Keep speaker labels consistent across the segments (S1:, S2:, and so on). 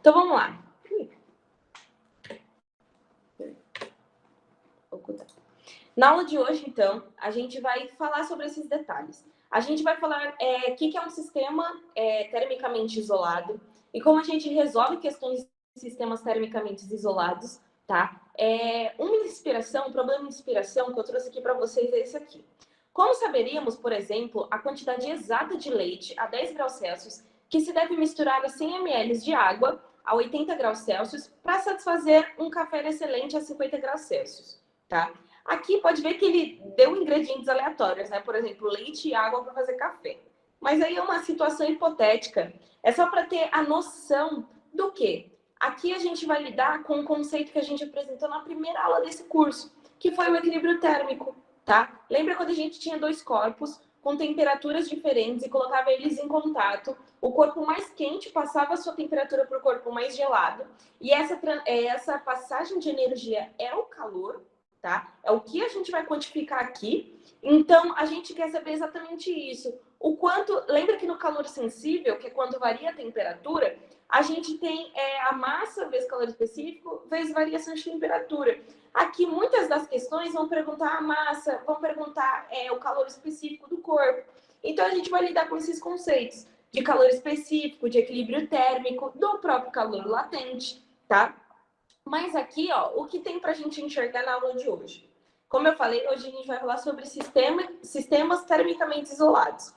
S1: Então, vamos lá. Na aula de hoje, então, a gente vai falar sobre esses detalhes. A gente vai falar o que é um sistema termicamente isolado e como a gente resolve questões de sistemas termicamente isolados, tá? Um problema de inspiração que eu trouxe aqui para vocês é esse aqui. Como saberíamos, por exemplo, a quantidade exata de leite a 10 graus Celsius que se deve misturar a 100 ml de água a 80 graus Celsius para satisfazer um café excelente a 50 graus Celsius, tá? Aqui pode ver que ele deu ingredientes aleatórios, né? Por exemplo, leite e água para fazer café. Mas aí é uma situação hipotética. É só para ter a noção do quê? Aqui a gente vai lidar com um conceito que a gente apresentou na primeira aula desse curso, que foi o equilíbrio térmico, tá? Lembra quando a gente tinha dois corpos com temperaturas diferentes e colocava eles em contato? O corpo mais quente passava a sua temperatura para o corpo mais gelado. E essa passagem de energia é o calor, tá? É o que a gente vai quantificar aqui. Então, a gente quer saber exatamente isso. O quanto... Lembra que no calor sensível, que é quando varia a temperatura, a gente tem a massa vezes calor específico vezes variação de temperatura. Aqui, muitas das questões vão perguntar a massa, vão perguntar o calor específico do corpo. Então, a gente vai lidar com esses conceitos de calor específico, de equilíbrio térmico, do próprio calor latente, tá? Mas aqui, ó, o que tem para a gente enxergar na aula de hoje? Como eu falei, hoje a gente vai falar sobre sistemas termicamente isolados. O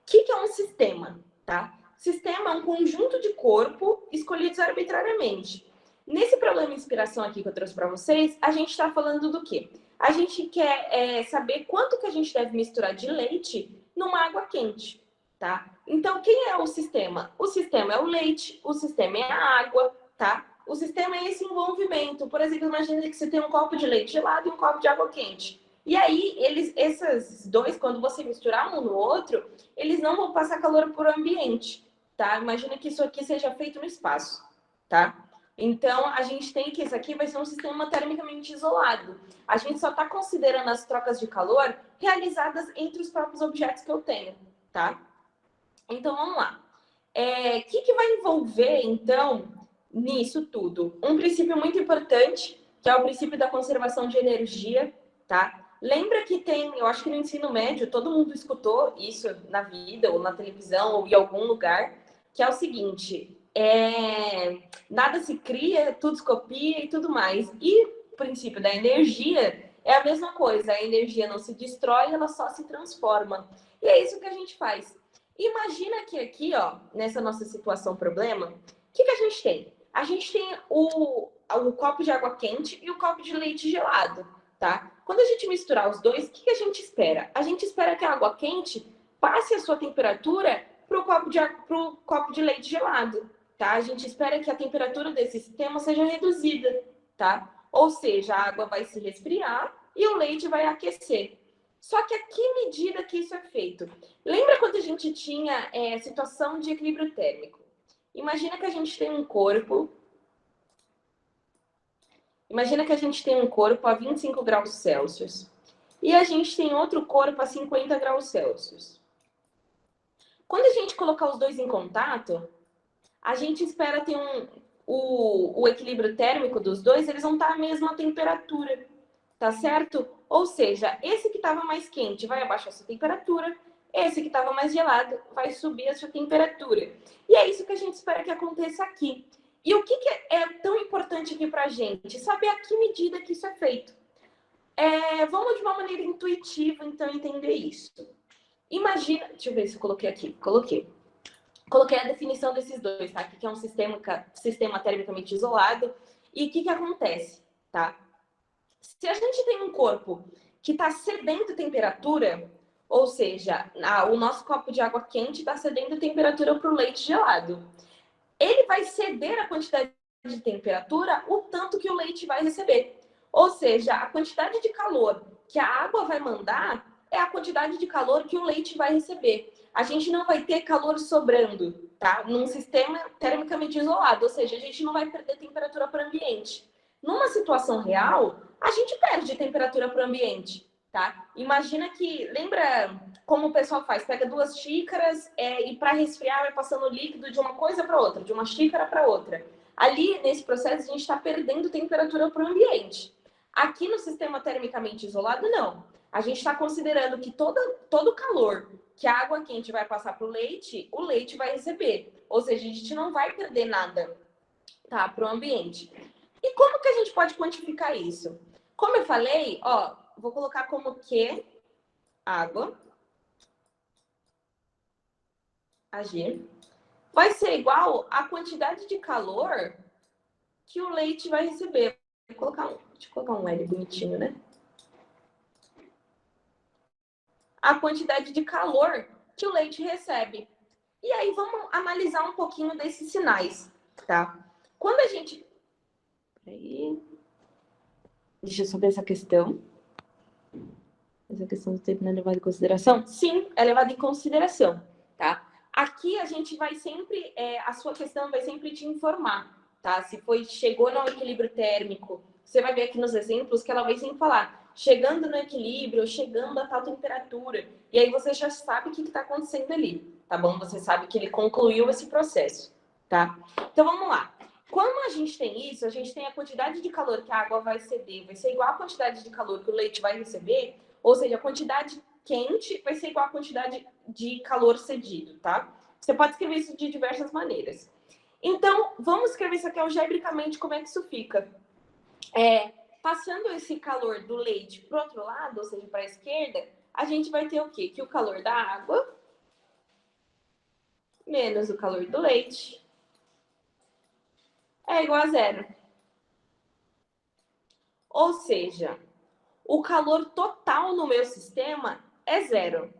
S1: que é um sistema? Tá? Sistema é um conjunto de corpo escolhidos arbitrariamente. Nesse problema de inspiração aqui que eu trouxe para vocês, a gente está falando do quê? A gente quer saber quanto que a gente deve misturar de leite numa água quente, tá? Então, quem é o sistema? O sistema é o leite, o sistema é a água, tá? O sistema é esse envolvimento. Por exemplo, imagina que você tem um copo de leite gelado e um copo de água quente. E aí, esses dois, quando você misturar um no outro, eles não vão passar calor para o ambiente, tá? Imagina que isso aqui seja feito no espaço, tá? Então, a gente tem que isso aqui vai ser um sistema termicamente isolado. A gente só está considerando as trocas de calor realizadas entre os próprios objetos que eu tenho, tá? Então, vamos lá. O que vai envolver, então, nisso tudo? Um princípio muito importante, que é o princípio da conservação de energia, tá? Lembra que tem, eu acho que no ensino médio, todo mundo escutou isso na vida, ou na televisão, ou em algum lugar, que é o seguinte, nada se cria, tudo se copia e tudo mais. E o princípio da energia é a mesma coisa, a energia não se destrói, ela só se transforma. E é isso que a gente faz. Imagina que aqui, ó, nessa nossa situação problema, o que a gente tem? A gente tem o copo de água quente e o copo de leite gelado, tá? Quando a gente misturar os dois, o que a gente espera? A gente espera que a água quente passe a sua temperatura para o copo de leite gelado, tá? A gente espera que a temperatura desse sistema seja reduzida, tá? Ou seja, a água vai se resfriar e o leite vai aquecer. Só que a que medida que isso é feito? Lembra quando a gente tinha situação de equilíbrio térmico? Imagina que a gente tem um corpo. Imagina que a gente tem um corpo a 25 graus Celsius. E a gente tem outro corpo a 50 graus Celsius. Quando a gente colocar os dois em contato, a gente espera ter o equilíbrio térmico dos dois, eles vão estar à mesma temperatura, tá certo? Ou seja, esse que estava mais quente vai abaixar a sua temperatura, esse que estava mais gelado vai subir a sua temperatura. E é isso que a gente espera que aconteça aqui. E o que é tão importante aqui para a gente? Saber a que medida que isso é feito. Vamos de uma maneira intuitiva, então, entender isso. Imagina... Deixa eu ver se eu coloquei aqui. Coloquei a definição desses dois, tá? Que é um sistema termicamente isolado. E o que acontece, tá? Se a gente tem um corpo que está cedendo temperatura, ou seja, o nosso copo de água quente está cedendo temperatura para o leite gelado, ele vai ceder a quantidade de temperatura o tanto que o leite vai receber. Ou seja, a quantidade de calor que a água vai mandar é a quantidade de calor que o leite vai receber. A gente não vai ter calor sobrando, tá? Num sistema termicamente isolado, ou seja, a gente não vai perder temperatura para o ambiente. Numa situação real, a gente perde temperatura para o ambiente, tá? Imagina que, lembra como o pessoal faz? Pega 2 xícaras e para resfriar vai passando líquido de uma coisa para outra, de uma xícara para outra. Ali, nesse processo, a gente está perdendo temperatura para o ambiente. Aqui no sistema termicamente isolado, não. A gente está considerando que todo o calor que a água quente vai passar para o leite vai receber. Ou seja, a gente não vai perder nada, tá, para o ambiente. E como que a gente pode quantificar isso? Como eu falei, ó, vou colocar como Q, água, AG, vai ser igual à quantidade de calor que o leite vai receber. Deixa eu colocar um L bonitinho, né? A quantidade de calor que o leite recebe. E aí vamos analisar um pouquinho desses sinais, tá? Quando a gente... Peraí. Deixa eu só ver essa questão. Essa questão do tempo não é levada em consideração? Sim, é levada em consideração, tá? Aqui a gente vai sempre, a sua questão vai sempre te informar, tá? Se chegou no equilíbrio térmico, você vai ver aqui nos exemplos que ela vai sempre falar, chegando no equilíbrio, chegando a tal temperatura, e aí você já sabe o que está acontecendo ali, tá bom? Você sabe que ele concluiu esse processo, tá? Então vamos lá. Quando a gente tem isso, a gente tem a quantidade de calor que a água vai ceder, vai ser igual à quantidade de calor que o leite vai receber, ou seja, a quantidade quente vai ser igual à quantidade de calor cedido, tá? Você pode escrever isso de diversas maneiras. Então, vamos escrever isso aqui algebricamente, como é que isso fica. Passando esse calor do leite para o outro lado, ou seja, para a esquerda, a gente vai ter o quê? Que o calor da água menos o calor do leite é igual a zero. Ou seja, o calor total no meu sistema é zero.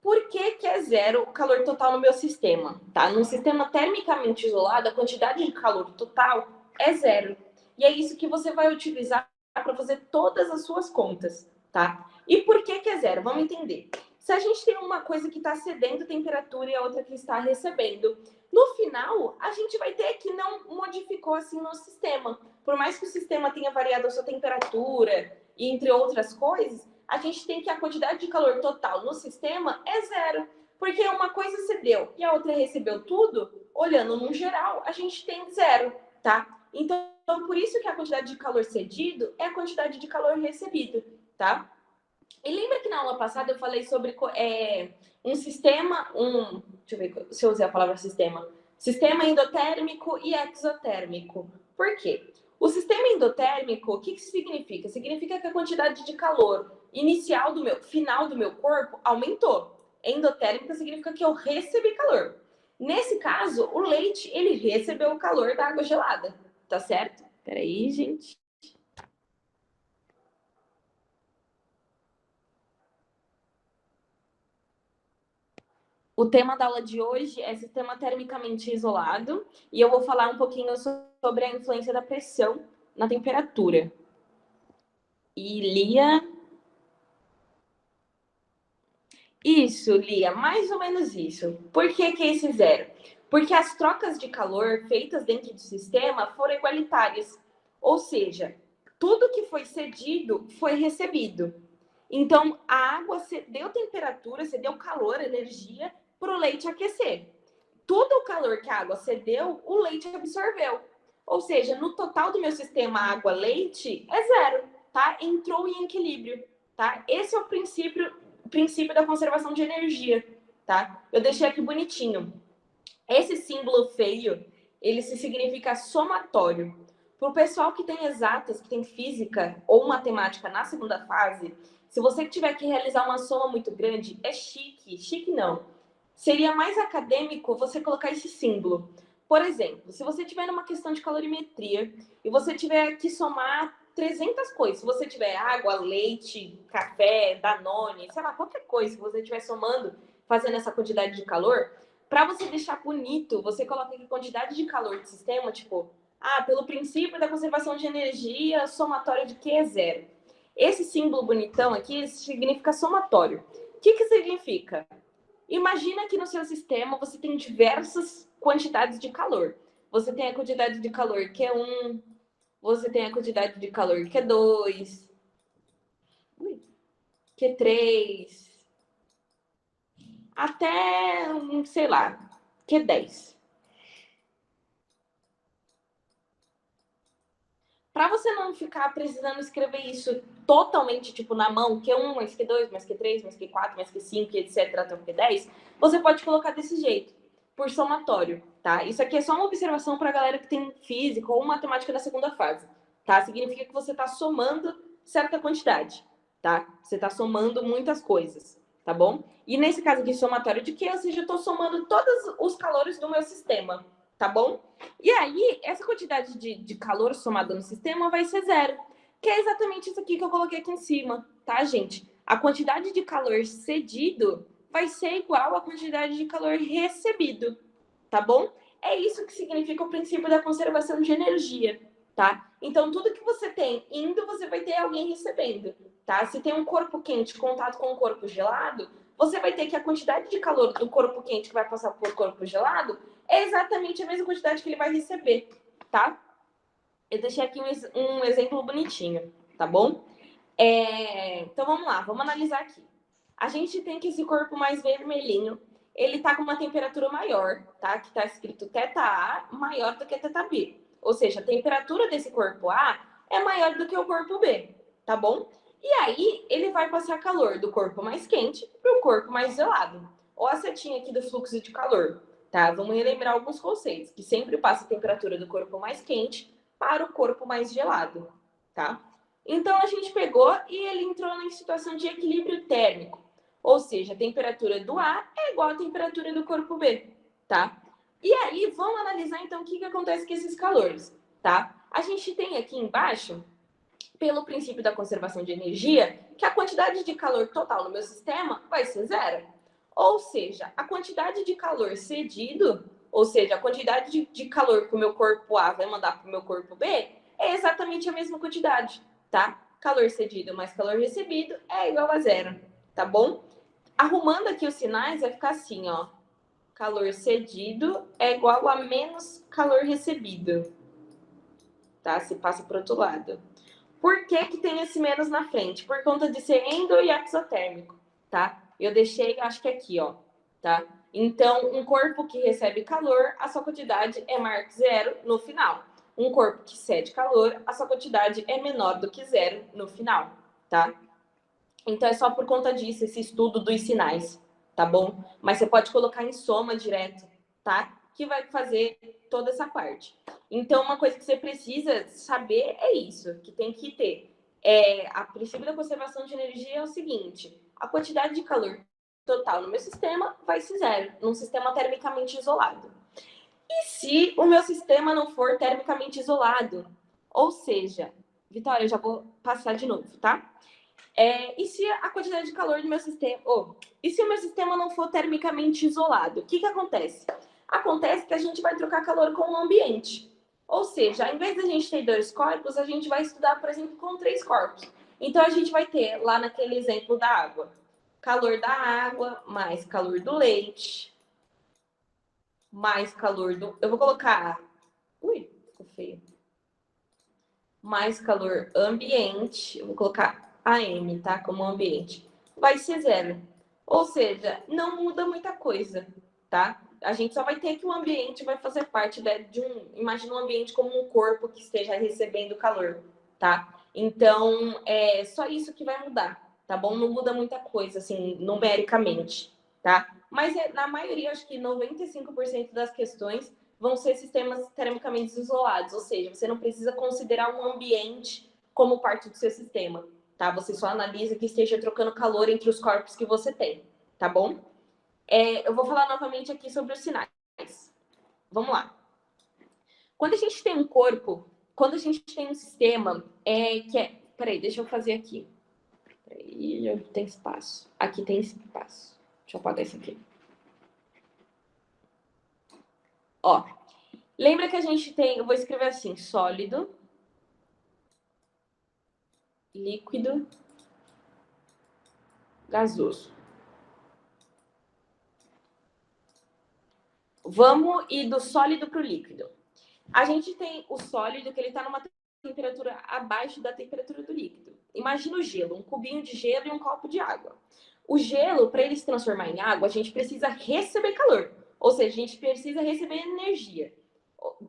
S1: Por que é zero o calor total no meu sistema? Tá? Num sistema termicamente isolado, a quantidade de calor total é zero. E é isso que você vai utilizar para fazer todas as suas contas, tá? E por que é zero? Vamos entender. Se a gente tem uma coisa que está cedendo temperatura e a outra que está recebendo, no final, a gente vai ter que não modificou assim no sistema. Por mais que o sistema tenha variado a sua temperatura, e entre outras coisas, a gente tem que a quantidade de calor total no sistema é zero. Porque uma coisa cedeu e a outra recebeu tudo, olhando no geral, a gente tem zero, tá? Então, por isso que a quantidade de calor cedido é a quantidade de calor recebido, tá? E lembra que na aula passada eu falei sobre um sistema, deixa eu ver se eu usei a palavra sistema. Sistema endotérmico e exotérmico. Por quê? O sistema endotérmico, o que significa? Significa que a quantidade de calor final do meu corpo aumentou. Endotérmica significa que eu recebi calor. Nesse caso, o leite, ele recebeu o calor da água gelada, tá certo? Peraí, gente. O tema da aula de hoje é sistema termicamente isolado e eu vou falar um pouquinho sobre a influência da pressão na temperatura. E Lia... Isso, Lia, mais ou menos isso. Por que é esse zero? Porque as trocas de calor feitas dentro do sistema foram igualitárias. Ou seja, tudo que foi cedido foi recebido. Então, a água cedeu temperatura, cedeu calor, energia, para o leite aquecer. Todo o calor que a água cedeu, o leite absorveu. Ou seja, no total do meu sistema água-leite é zero, tá? Entrou em equilíbrio, tá? Esse é o princípio da conservação de energia, tá? Eu deixei aqui bonitinho. Esse símbolo feio, ele se significa somatório. Para o pessoal que tem exatas, que tem física ou matemática na segunda fase, se você tiver que realizar uma soma muito grande, é chique. Chique não. Seria mais acadêmico você colocar esse símbolo. Por exemplo, se você tiver numa questão de calorimetria e você tiver que somar 300 coisas, se você tiver água, leite, café, Danone, sei lá, qualquer coisa que você estiver somando, fazendo essa quantidade de calor, para você deixar bonito, você coloca aqui quantidade de calor do sistema, tipo, pelo princípio da conservação de energia, somatório de Q é zero. Esse símbolo bonitão aqui significa somatório. O que significa? Imagina que no seu sistema você tem diversas quantidades de calor. Você tem a quantidade de calor que é 1, você tem a quantidade de calor que é 2, que é 3, até, sei lá, que é 10. Para você não ficar precisando escrever isso totalmente, tipo, na mão, Q1 mais Q2 mais Q3 mais Q4 mais Q5, etc, até o Q10, você pode colocar desse jeito, por somatório, tá? Isso aqui é só uma observação para a galera que tem física ou matemática na segunda fase, tá? Significa que você está somando certa quantidade, tá? Você está somando muitas coisas, tá bom? E nesse caso aqui, somatório de quê? Ou seja, eu estou somando todos os calores do meu sistema, tá bom? E aí, essa quantidade de calor somada no sistema vai ser zero, que é exatamente isso aqui que eu coloquei aqui em cima, tá, gente? A quantidade de calor cedido vai ser igual à quantidade de calor recebido, tá bom? É isso que significa o princípio da conservação de energia, tá? Então, tudo que você tem indo, você vai ter alguém recebendo, tá? Se tem um corpo quente em contato com um corpo gelado, você vai ter que a quantidade de calor do corpo quente que vai passar por corpo gelado é exatamente a mesma quantidade que ele vai receber, tá? Eu deixei aqui um exemplo bonitinho, tá bom? Então, vamos lá, vamos analisar aqui. A gente tem que esse corpo mais vermelhinho, ele tá com uma temperatura maior, tá? Que tá escrito θA maior do que θB. Ou seja, a temperatura desse corpo A é maior do que o corpo B, tá bom? E aí, ele vai passar calor do corpo mais quente para o corpo mais gelado. Ou a setinha aqui do fluxo de calor, tá? Vamos relembrar alguns conceitos, que sempre passa a temperatura do corpo mais quente para o corpo mais gelado, tá? Então, a gente pegou e ele entrou em situação de equilíbrio térmico. Ou seja, a temperatura do A é igual à temperatura do corpo B, tá? E aí, vamos analisar, então, o que acontece com esses calores, tá? A gente tem aqui embaixo, pelo princípio da conservação de energia, que a quantidade de calor total no meu sistema vai ser zero. Ou seja, a quantidade de calor cedido, ou seja, a quantidade de calor que o meu corpo A vai mandar para o meu corpo B, é exatamente a mesma quantidade, tá? Calor cedido mais calor recebido é igual a zero, tá bom? Arrumando aqui os sinais, vai ficar assim, ó. Calor cedido é igual a menos calor recebido, tá? Se passa para o outro lado. Por que que tem esse menos na frente? Por conta de ser endo e exotérmico, tá? Eu deixei, acho que aqui, ó, tá? Então, um corpo que recebe calor, a sua quantidade é maior que zero no final. Um corpo que cede calor, a sua quantidade é menor do que zero no final, tá? Então, é só por conta disso, esse estudo dos sinais, tá bom? Mas você pode colocar em soma direto, tá? Que vai fazer toda essa parte. Então, uma coisa que você precisa saber é isso, que tem que ter. A princípio da conservação de energia é o seguinte, a quantidade de calor total no meu sistema vai ser zero, num sistema termicamente isolado. E se o meu sistema não for termicamente isolado? Ou seja, Vitória, eu já vou passar de novo, tá? E se a quantidade de calor do meu sistema... e se o meu sistema não for termicamente isolado? O que que acontece? Acontece que a gente vai trocar calor com o ambiente. Ou seja, ao invés de a gente ter 2 corpos, a gente vai estudar, por exemplo, com 3 corpos. Então, a gente vai ter, lá naquele exemplo da água, calor da água, mais calor do leite, mais calor do... Eu vou colocar... Ui, ficou feio. Mais calor ambiente, eu vou colocar AM, tá? Como ambiente. Vai ser zero. Ou seja, não muda muita coisa, tá? A gente só vai ter que o ambiente vai fazer parte de um... Imagina um ambiente como um corpo que esteja recebendo calor, tá? Então, é só isso que vai mudar, tá bom? Não muda muita coisa, assim, numericamente, tá? Mas na maioria, acho que 95% das questões vão ser sistemas termicamente isolados, ou seja, você não precisa considerar um ambiente como parte do seu sistema, tá? Você só analisa que esteja trocando calor entre os corpos que você tem, tá bom? Eu vou falar novamente aqui sobre os sinais. Vamos lá. Quando a gente tem um corpo, quando a gente tem um sistema que é... Peraí, deixa eu fazer aqui. Peraí, tem espaço. Aqui tem espaço. Deixa eu apagar isso aqui. Ó, lembra que a gente tem... Eu vou escrever assim, sólido, líquido, gasoso. Vamos ir do sólido para o líquido. A gente tem o sólido que ele está numa temperatura abaixo da temperatura do líquido. Imagina o gelo, um cubinho de gelo e um copo de água. O gelo, para ele se transformar em água, a gente precisa receber calor. Ou seja, a gente precisa receber energia.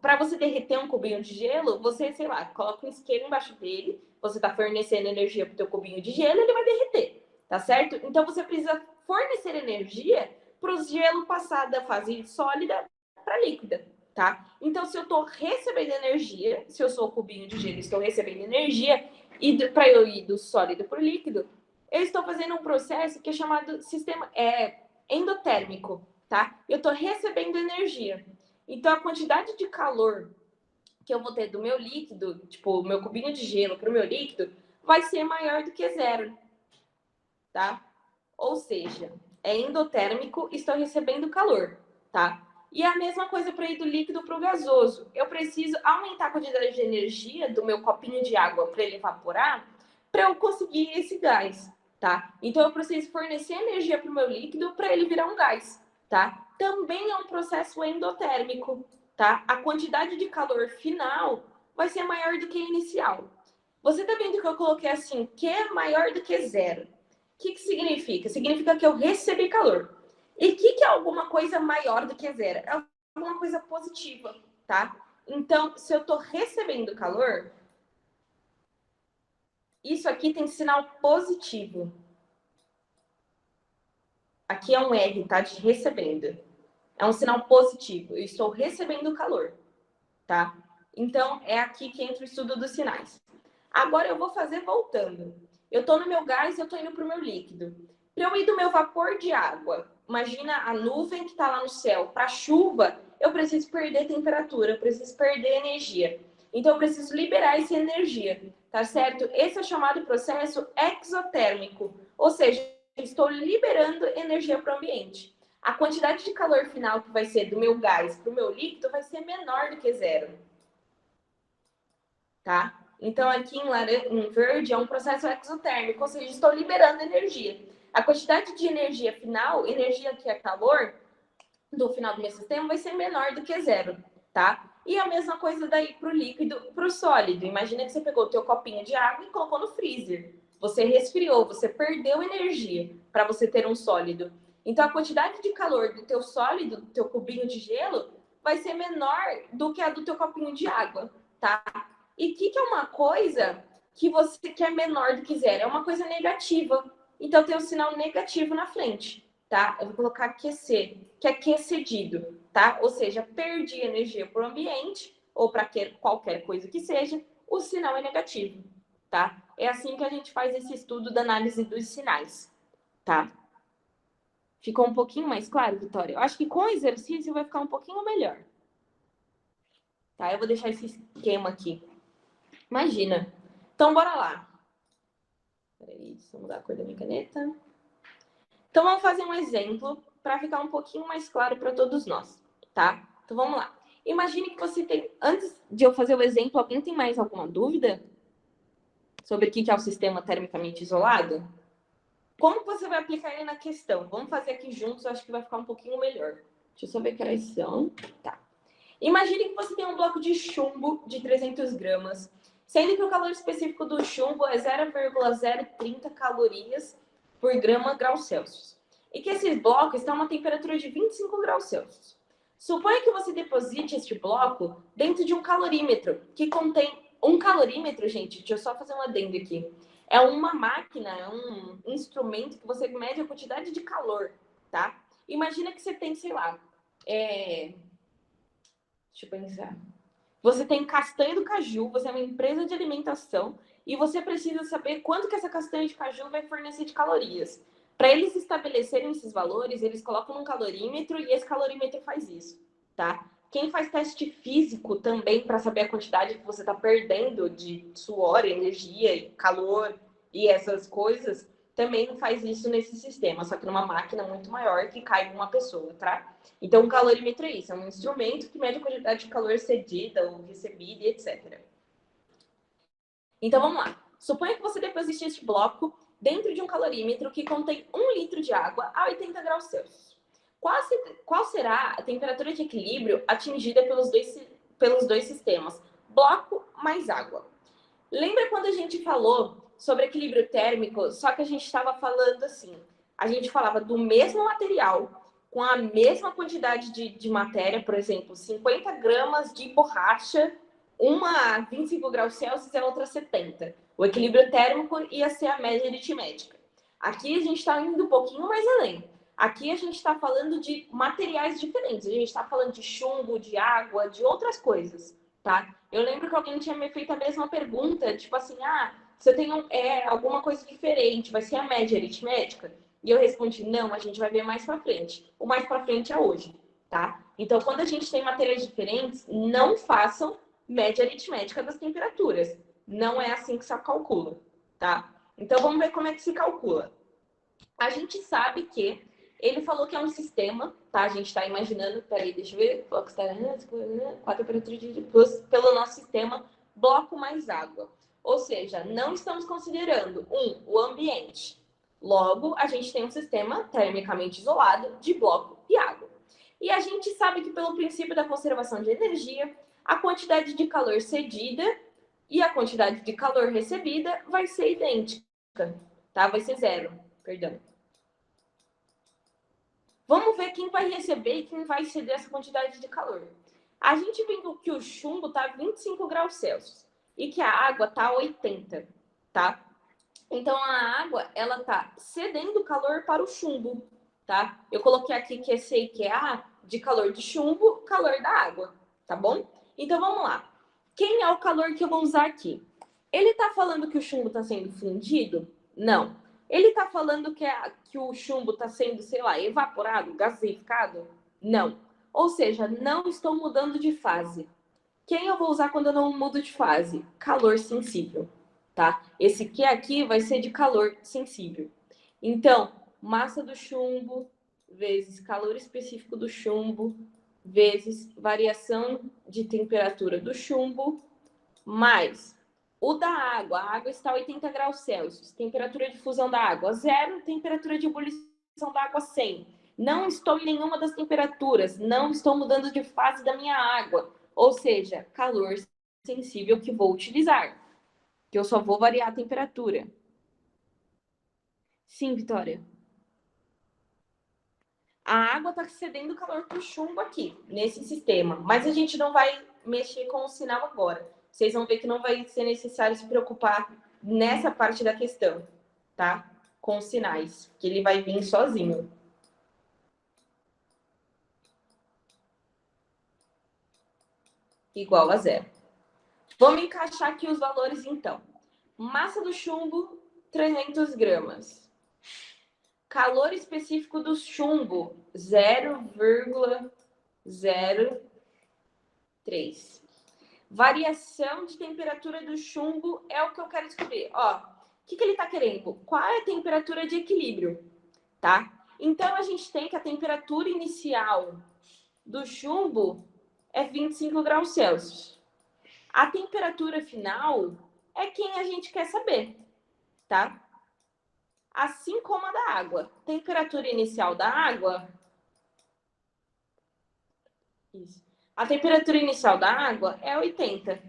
S1: para você derreter um cubinho de gelo, você, sei lá, coloca um isqueiro embaixo dele, você está fornecendo energia para o teu cubinho de gelo, ele vai derreter, tá certo? Então você precisa fornecer energia para o gelo passar da fase sólida para líquida, tá? Então se eu estou recebendo energia, se eu sou o cubinho de gelo, estou recebendo energia e para eu ir do sólido para o líquido, eu estou fazendo um processo que é chamado sistema endotérmico, tá? Eu estou recebendo energia. Então, a quantidade de calor que eu vou ter do meu líquido, tipo, o meu cubinho de gelo para o meu líquido, vai ser maior do que zero, tá? Ou seja, é endotérmico, estou recebendo calor, tá? E a mesma coisa para ir do líquido para o gasoso. Eu preciso aumentar a quantidade de energia do meu copinho de água para ele evaporar, para eu conseguir esse gás, tá? Então, eu preciso fornecer energia para o meu líquido para ele virar um gás, tá? Também é um processo endotérmico, tá? A quantidade de calor final vai ser maior do que a inicial. Você tá vendo que eu coloquei assim, que é maior do que zero. O que significa? Significa que eu recebi calor. E o que é alguma coisa maior do que zero? É alguma coisa positiva, tá? Então, se eu estou recebendo calor, isso aqui tem sinal positivo. Aqui é um R, tá? De recebendo. É um sinal positivo. Eu estou recebendo calor, tá? Então, é aqui que entra o estudo dos sinais. Agora eu vou fazer voltando. Eu estou no meu gás e eu estou indo para o meu líquido. Para eu ir do meu vapor de água, imagina a nuvem que está lá no céu, para a chuva, eu preciso perder temperatura, eu preciso perder energia. Então, eu preciso liberar essa energia, tá certo? Esse é o chamado processo exotérmico, ou seja, eu estou liberando energia para o ambiente. A quantidade de calor final que vai ser do meu gás para o meu líquido vai ser menor do que zero, tá? Então, aqui em verde é um processo exotérmico, ou seja, estou liberando energia. A quantidade de energia final, energia que é calor, do final do meu sistema vai ser menor do que zero, tá? E a mesma coisa daí para o líquido, para o sólido. Imagina que você pegou o teu copinho de água e colocou no freezer. Você resfriou, você perdeu energia para você ter um sólido. Então, a quantidade de calor do teu sólido, do teu cubinho de gelo, vai ser menor do que a do teu copinho de água, tá? E o que é uma coisa que você quer menor do que zero? É uma coisa negativa. Então, tem um sinal negativo na frente, tá? Eu vou colocar aquecer, que é aquecedido, tá? Ou seja, perdi energia para o ambiente ou para qualquer coisa que seja, o sinal é negativo, tá? É assim que a gente faz esse estudo da análise dos sinais, tá? Ficou um pouquinho mais claro, Vitória? Eu acho que com o exercício vai ficar um pouquinho melhor. Tá? Eu vou deixar esse esquema aqui. Imagina. Então, bora lá. Peraí, deixa eu mudar a cor da minha caneta. Então, vamos fazer um exemplo para ficar um pouquinho mais claro para todos nós, tá? Então, vamos lá. Imagine que você tem... Antes de eu fazer o exemplo, alguém tem mais alguma dúvida sobre o que é o sistema termicamente isolado? Como você vai aplicar ele na questão? Vamos fazer aqui juntos, eu acho que vai ficar um pouquinho melhor. Deixa eu só ver que horas são. Tá. Imagine que você tem um bloco de chumbo de 300 gramas, sendo que o calor específico do chumbo é 0,030 calorias por grau Celsius. E que esses blocos estão a uma temperatura de 25 graus Celsius. Suponha que você deposite este bloco dentro de um calorímetro, que contém... Um calorímetro, gente, deixa eu só fazer um adendo aqui. É uma máquina, é um instrumento que você mede a quantidade de calor, tá? Imagina que você tem, sei lá, deixa eu pensar. Você tem castanha do caju, você é uma empresa de alimentação e você precisa saber quanto que essa castanha de caju vai fornecer de calorias. Para eles estabelecerem esses valores, eles colocam um calorímetro e esse calorímetro faz isso, tá? Quem faz teste físico também para saber a quantidade que você está perdendo de suor, energia, calor e essas coisas, também faz isso nesse sistema, só que numa máquina muito maior que cai uma pessoa, tá? Então, o calorímetro é isso, é um instrumento que mede a quantidade de calor cedida ou recebida, etc. Então, vamos lá. Suponha que você deposite este bloco dentro de um calorímetro que contém 1 litro de água a 80 graus Celsius. Qual será a temperatura de equilíbrio atingida pelos dois sistemas? Bloco mais água. Lembra quando a gente falou sobre equilíbrio térmico, só que a gente estava falando assim, a gente falava do mesmo material, com a mesma quantidade de matéria, por exemplo, 50 gramas de borracha, uma a 25 graus Celsius e a outra a 70. O equilíbrio térmico ia ser a média aritmética. Aqui a gente está indo um pouquinho mais além. Aqui a gente está falando de materiais diferentes. A gente está falando de chumbo, de água, de outras coisas, tá? Eu lembro que alguém tinha me feito a mesma pergunta, tipo assim, se eu tenho alguma coisa diferente, vai ser a média aritmética? E eu respondi, não, a gente vai ver mais para frente. O mais para frente é hoje, tá? Então, quando a gente tem materiais diferentes, não façam média aritmética das temperaturas. Não é assim que se calcula, tá? Então, vamos ver como é que se calcula. A gente sabe que ele falou que é um sistema, tá? A gente está imaginando, peraí, deixa eu ver, quatro temperaturas pelo nosso sistema, bloco mais água. Ou seja, não estamos considerando, o ambiente. Logo, a gente tem um sistema termicamente isolado de bloco e água. E a gente sabe que pelo princípio da conservação de energia, a quantidade de calor cedida e a quantidade de calor recebida vai ser idêntica, tá? Vai ser zero, perdão. Vamos ver quem vai receber e quem vai ceder essa quantidade de calor. A gente viu que o chumbo está a 25 graus Celsius e que a água está a 80, tá? Então, a água, ela está cedendo calor para o chumbo, tá? Eu coloquei aqui que esse aí que é A de calor de chumbo, calor da água, tá bom? Então, vamos lá. Quem é o calor que eu vou usar aqui? Ele está falando que o chumbo está sendo fundido? Não. Ele está falando que o chumbo está sendo, sei lá, evaporado, gasificado? Não. Ou seja, não estou mudando de fase. Quem eu vou usar quando eu não mudo de fase? Calor sensível, tá? Esse que aqui vai ser de calor sensível. Então, massa do chumbo vezes calor específico do chumbo vezes variação de temperatura do chumbo mais o da água. A água está a 80 graus Celsius. Temperatura de fusão da água, 0. Temperatura de ebulição da água, 100. Não estou em nenhuma das temperaturas. Não estou mudando de fase da minha água. Ou seja, calor sensível que vou utilizar. Que eu só vou variar a temperatura. Sim, Vitória. A água está cedendo calor para o chumbo aqui, nesse sistema. Mas a gente não vai mexer com o sinal agora. Vocês vão ver que não vai ser necessário se preocupar nessa parte da questão, tá? Com os sinais, que ele vai vir sozinho. Igual a 0. Vamos encaixar aqui os valores, então. Massa do chumbo, 300 gramas. Calor específico do chumbo, 0,03. Variação de temperatura do chumbo é o que eu quero descobrir. Ó, o que ele está querendo? Qual é a temperatura de equilíbrio, tá? Então, a gente tem que a temperatura inicial do chumbo é 25 graus Celsius. A temperatura final é quem a gente quer saber, tá? Assim como a da água. Temperatura inicial da água... Isso. A temperatura inicial da água é 80.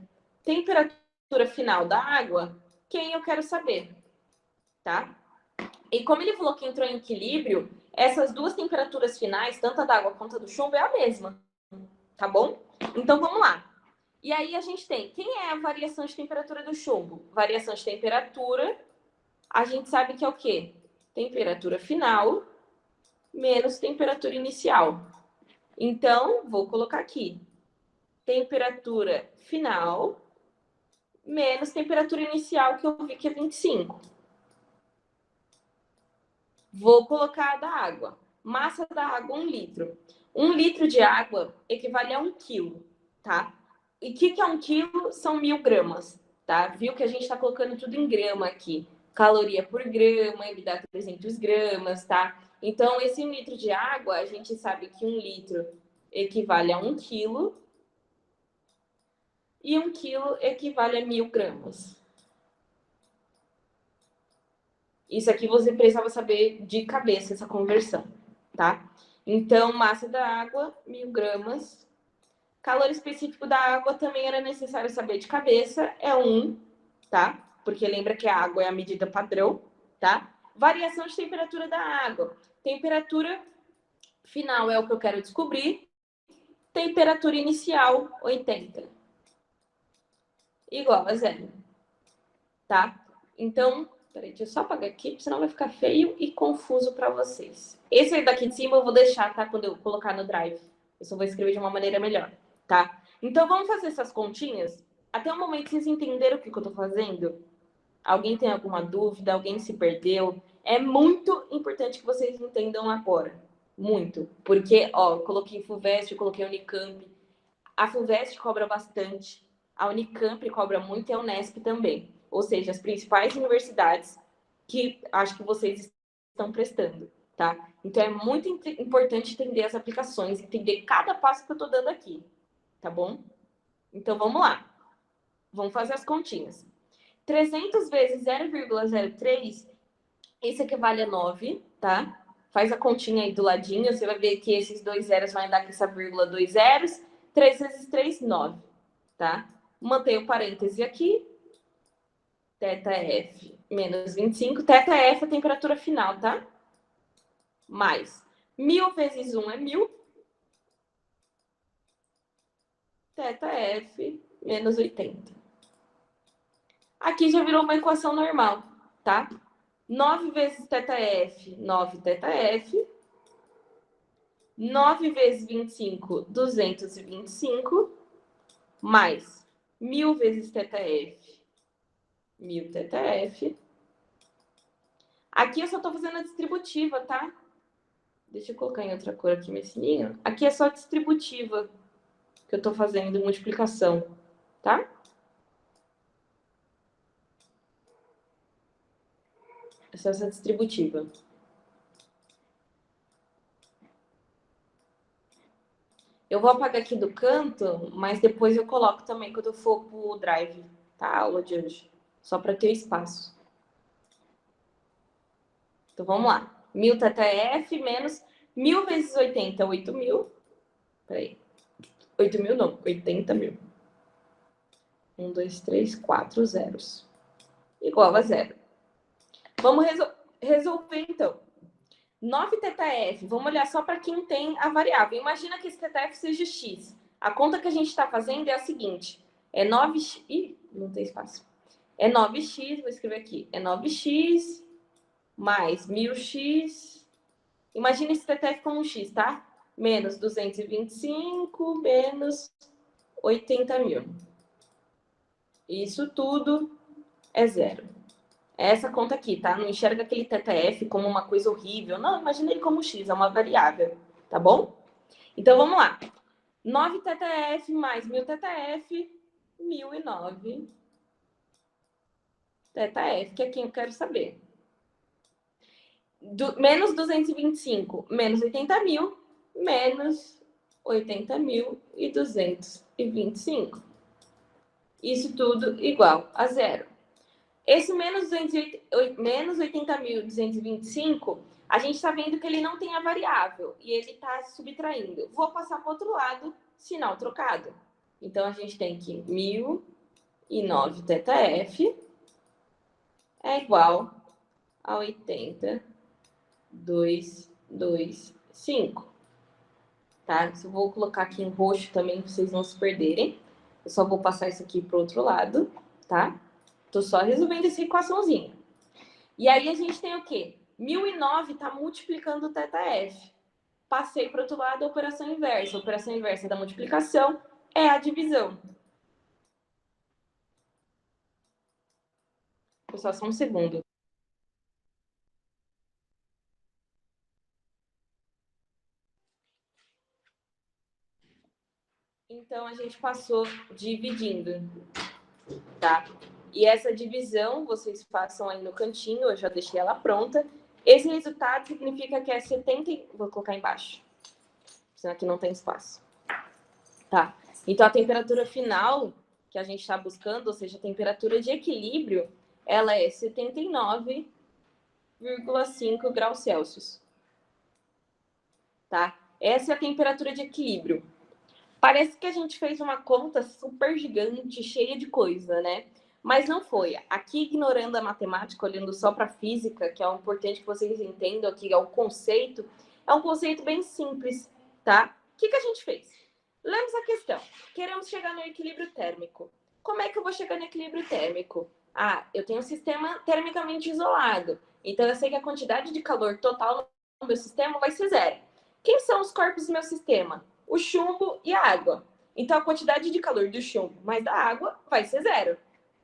S1: Temperatura final da água, quem eu quero saber, tá? E como ele falou que entrou em equilíbrio, essas duas temperaturas finais, tanto a da água quanto a do chumbo, é a mesma, tá bom? Então, vamos lá. E aí, a gente tem, quem é a variação de temperatura do chumbo? Variação de temperatura, a gente sabe que é o quê? Temperatura final menos temperatura inicial. Então, vou colocar aqui. Temperatura final menos temperatura inicial, que eu vi que é 25. Vou colocar a da água. Massa da água, 1 litro. 1 litro de água equivale a 1 quilo, tá? E o que é 1 quilo? São 1000 gramas, tá? Viu que a gente está colocando tudo em grama aqui. Caloria por grama, ele dá 300 gramas, tá? Então, esse 1 litro de água, a gente sabe que 1 litro equivale a 1 quilo. E 1 quilo equivale a 1000 gramas. Isso aqui você precisava saber de cabeça, essa conversão, tá? Então, massa da água, 1000 gramas. Calor específico da água também era necessário saber de cabeça, é 1, tá? Porque lembra que a água é a medida padrão, tá? Variação de temperatura da água. Temperatura final é o que eu quero descobrir. Temperatura inicial, 80. Igual a zero. Tá? Então, peraí, deixa eu só apagar aqui, senão vai ficar feio e confuso para vocês. Esse aí daqui de cima eu vou deixar, tá? Quando eu colocar no Drive. Eu só vou escrever de uma maneira melhor, tá? Então, vamos fazer essas continhas. Até o momento vocês entenderam o que eu tô fazendo? Alguém tem alguma dúvida? Alguém se perdeu? É muito importante que vocês entendam agora. Muito. Porque, ó, eu coloquei FUVEST, eu coloquei Unicamp. A FUVEST cobra bastante. A Unicamp cobra muito e a Unesp também. Ou seja, as principais universidades que acho que vocês estão prestando, tá? Então, é muito importante entender as aplicações, entender cada passo que eu tô dando aqui, tá bom? Então, vamos lá. Vamos fazer as continhas. 300 vezes 0,03, esse equivale a 9, tá? Faz a continha aí do ladinho, você vai ver que esses dois zeros vão dar com essa vírgula, dois zeros. 3 vezes 3, 9, tá? Mantém o parêntese aqui. θF menos 25. θF é a temperatura final, tá? Mais 1000 vezes 1 é 1000. θF menos 80. Aqui já virou uma equação normal, tá? 9 vezes θF, 9 θF. 9 vezes 25, 225. Mais 1000 vezes θF, 1000 θF. Aqui eu só tô fazendo a distributiva, tá? Deixa eu colocar em outra cor aqui, meu sininho. Aqui é só distributiva que eu tô fazendo, multiplicação, tá? É só essa distributiva. Eu vou apagar aqui do canto, mas depois eu coloco também quando eu for pro Drive, tá? A aula de hoje. Só para ter espaço. Então, vamos lá. 1000 θF menos 1000 vezes 80, 8000. Peraí. 8.000 não, 80.000. 1, 2, 3, 4 zeros. Igual a zero. Vamos resolver, então. 9 θF. Vamos olhar só para quem tem a variável. Imagina que esse θF seja x. A conta que a gente está fazendo é a seguinte. É 9x... Ih, não tem espaço. É 9x, vou escrever aqui. É 9x mais 1000x. Imagina esse θF como um x, tá? Menos 225 menos 80.000. Isso tudo é zero. É essa conta aqui, tá? Não enxerga aquele θF como uma coisa horrível. Não, imagina ele como x, é uma variável, tá bom? Então, vamos lá. 9 θF mais 1000 θF, 1009 θF, que é quem eu quero saber. Menos 225, menos 80.000, menos 80.225. Isso tudo igual a zero. Esse menos 80.225, a gente está vendo que ele não tem a variável e ele está subtraindo. Vou passar para o outro lado, sinal trocado. Então, a gente tem que 1009 θF é igual a 80.225. Tá? Eu vou colocar aqui em roxo também, para vocês não se perderem. Eu só vou passar isso aqui para o outro lado, tá? Tô só resolvendo essa equaçãozinha. E aí, a gente tem o quê? 1009 está multiplicando o θF. Passei para o outro lado a operação inversa. A operação inversa da multiplicação é a divisão. Pessoal, só um segundo. Então, a gente passou dividindo, tá? E essa divisão, vocês façam aí no cantinho, eu já deixei ela pronta. Esse resultado significa que é 70... Vou colocar embaixo, senão aqui não tem espaço. Tá? Então, a temperatura final que a gente está buscando, ou seja, a temperatura de equilíbrio, ela é 79,5 graus Celsius. Tá? Essa é a temperatura de equilíbrio. Parece que a gente fez uma conta super gigante, cheia de coisa, né? Mas não foi. Aqui, ignorando a matemática, olhando só para a física, que é o importante que vocês entendam aqui, é o conceito, É um conceito bem simples, tá? O que a gente fez? Lemos a questão. Queremos chegar no equilíbrio térmico. Como é que eu vou chegar no equilíbrio térmico? Ah, eu tenho um sistema termicamente isolado. Então, eu sei que a quantidade de calor total no meu sistema vai ser zero. Quem são os corpos do meu sistema? O chumbo e a água. Então, a quantidade de calor do chumbo mais da água vai ser zero.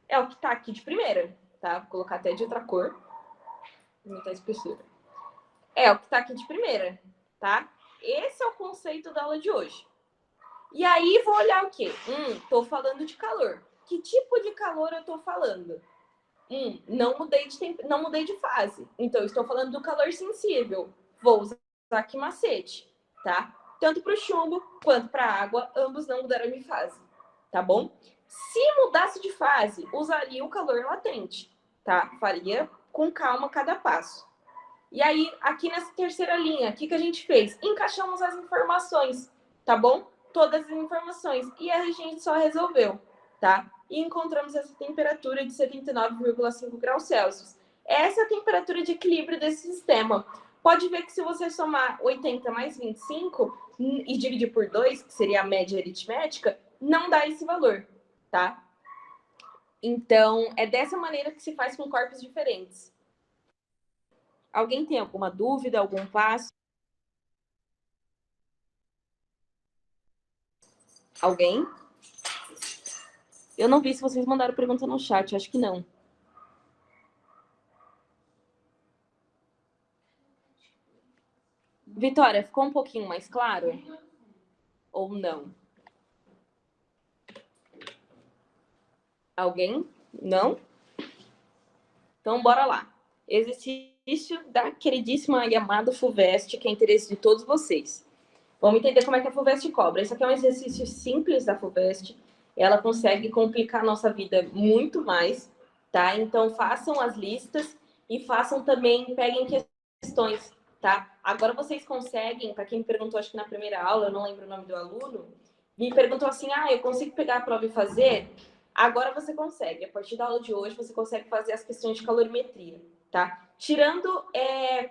S1: É o que está aqui de primeira, tá? Vou colocar até de outra cor. Muita espessura. É o que está aqui de primeira, tá? Esse é o conceito da aula de hoje. E aí, vou olhar o quê? Tô falando de calor. Que tipo de calor eu tô falando? Não mudei de fase. Então, estou falando do calor sensível. Vou usar aqui macete, tá? Tanto para o chumbo quanto para a água, ambos não mudaram de fase, tá bom? Se mudasse de fase, usaria o calor latente, tá? Faria com calma cada passo. E aí, aqui nessa terceira linha, o que a gente fez? Encaixamos as informações, tá bom? Todas as informações. E a gente só resolveu, tá? E encontramos essa temperatura de 79,5 graus Celsius. Essa é a temperatura de equilíbrio desse sistema. Pode ver que se você somar 80 mais 25 e dividir por 2, que seria a média aritmética, não dá esse valor, tá? Então, é dessa maneira que se faz com corpos diferentes. Alguém tem alguma dúvida, algum passo? Alguém? Eu não vi se vocês mandaram pergunta no chat, acho que não. Vitória, ficou um pouquinho mais claro? Ou não? Alguém? Não? Então, bora lá. Exercício da queridíssima e amada FUVEST, que é interesse de todos vocês. Vamos entender como é que a FUVEST cobra. Esse aqui é um exercício simples da FUVEST. Ela consegue complicar a nossa vida muito mais, tá? Então, façam as listas e façam também, peguem questões, tá? Agora vocês conseguem, para quem me perguntou, acho que na primeira aula, eu não lembro o nome do aluno, me perguntou assim, eu consigo pegar a prova e fazer? Agora você consegue. A partir da aula de hoje, você consegue fazer as questões de calorimetria, tá? Tirando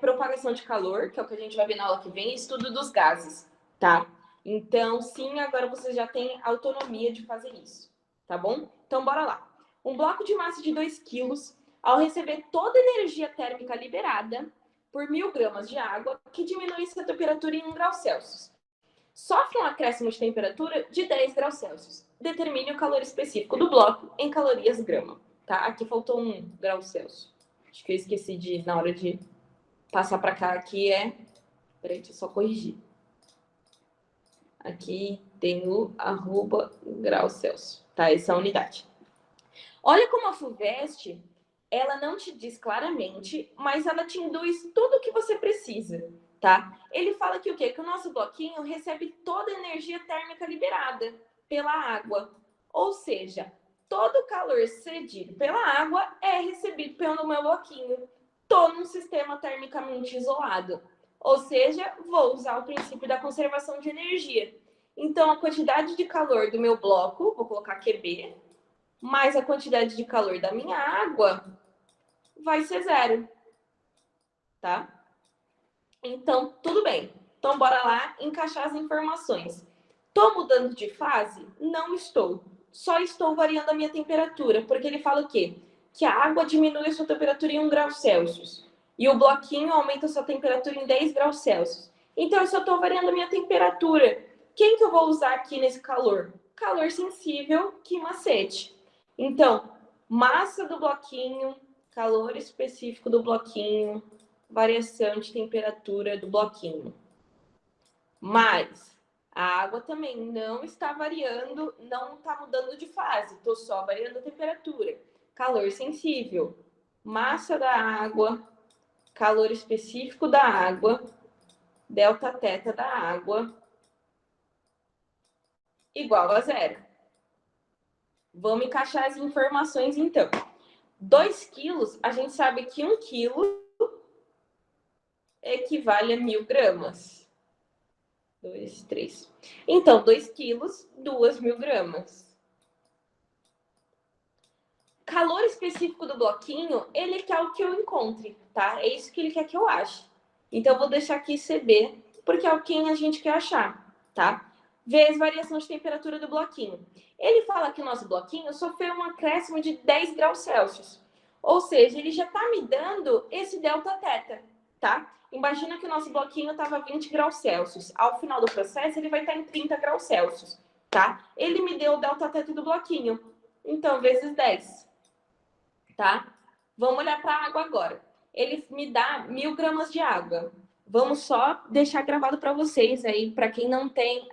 S1: propagação de calor, que é o que a gente vai ver na aula que vem, estudo dos gases, tá? Então, sim, agora você já tem autonomia de fazer isso, tá bom? Então, bora lá. Um bloco de massa de 2 quilos, ao receber toda a energia térmica liberada por 1.000 gramas de água, que diminui sua temperatura em 1 grau Celsius, sofre um acréscimo de temperatura de 10 graus Celsius. Determine o calor específico do bloco em calorias grama, tá? Aqui faltou 1 grau Celsius. Acho que eu esqueci de, na hora de passar para cá, aqui Peraí, deixa eu só corrigir. Aqui tem o grau Celsius, tá? Essa é a unidade. Olha como a FUVEST, ela não te diz claramente, mas ela te induz tudo o que você precisa, tá? Ele fala que o quê? Que o nosso bloquinho recebe toda a energia térmica liberada pela água. Ou seja, todo o calor cedido pela água é recebido pelo meu bloquinho. Estou num sistema termicamente isolado. Ou seja, vou usar o princípio da conservação de energia. Então, a quantidade de calor do meu bloco, vou colocar QB, mais a quantidade de calor da minha água vai ser zero, tá? Então, tudo bem. Então, bora lá encaixar as informações. Estou mudando de fase? Não estou. Só estou variando a minha temperatura, porque ele fala o quê? Que a água diminui a sua temperatura em 1 grau Celsius e o bloquinho aumenta a sua temperatura em 10 graus Celsius. Então, eu só estou variando a minha temperatura. Quem que eu vou usar aqui nesse calor? Calor sensível, que macete. Então, massa do bloquinho, calor específico do bloquinho, variação de temperatura do bloquinho. Mas a água também não está variando, não está mudando de fase, estou só variando a temperatura. Calor sensível, massa da água, calor específico da água, delta teta da água, igual a zero. Vamos encaixar as informações então. 2 quilos, a gente sabe que 1 quilo equivale a 1.000 gramas. 2, 3. Então, 2 quilos, 2.000 gramas. Calor específico do bloquinho, ele quer o que eu encontre, tá? É isso que ele quer que eu ache. Então, eu vou deixar aqui CB, porque é quem a gente quer achar, tá? Vezes variação de temperatura do bloquinho. Ele fala que o nosso bloquinho sofreu um acréscimo de 10 graus Celsius. Ou seja, ele já está me dando esse delta teta, tá? Imagina que o nosso bloquinho estava 20 graus Celsius. Ao final do processo, ele vai estar em 30 graus Celsius, tá? Ele me deu o delta teta do bloquinho. Então, vezes 10, tá? Vamos olhar para a água agora. Ele me dá 1.000 gramas de água. Vamos só deixar gravado para vocês aí, para quem não tem